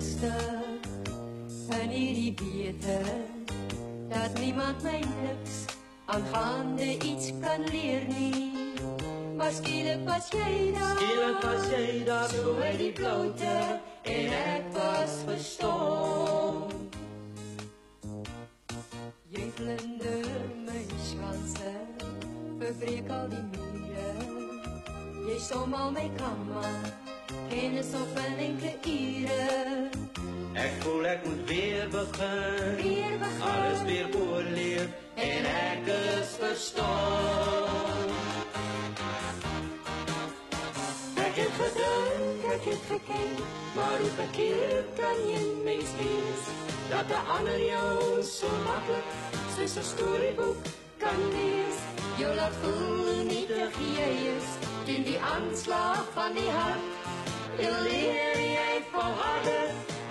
rustig in hierdie wete dat niemand my niks aangaande iets kan leer nie. Maar skielik was jy daar, so uit die bloute en ek was verstom. Jy vlinder my skanse, verbreek al die mure. Jy som al my kamma, kennis op 'n enkele ure. Ek voel ek moet weer begin, alles weer oorleef en ek is verstom. Ek het gedink, ek het geken, maar hoe verkeerd kan jy mens wees, dat 'n ander jou so maklik soos 'n storieboek kan lees. Jou laat voel nietig jy is, teen die aanslag van die hart. Jy leer jy volharde,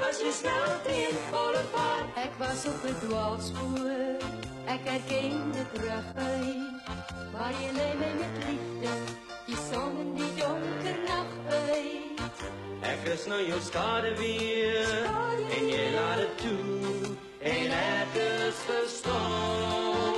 as jy snel teen volle vaart. Ek was op 'n dwaalspoor, ek herken dit reguit, maar jy lei my met liefde, die son in die donker nag uit. Ek is nou jou skade weer, en jy laat het toe, en ek is verstom.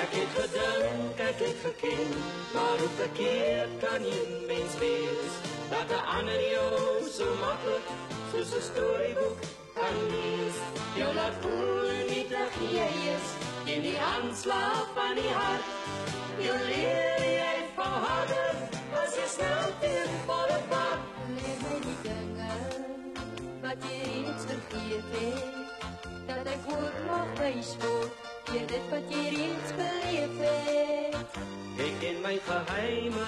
Ek het gedink, ek het geken, maar hoe verkeerd kan jy mens wees, dat 'n ander jou so maklik soos 'n storieboek kan lees. Jou laat voel nietig jy is, in die aanslag van die hart. Jou leer jy volharde, as jy snel teen volle vaart. Leer my die dinge wat jy reeds vergeet het, dat ek ook nog wys word deur dit wat jy reeds beleef het. Ek ken my geheime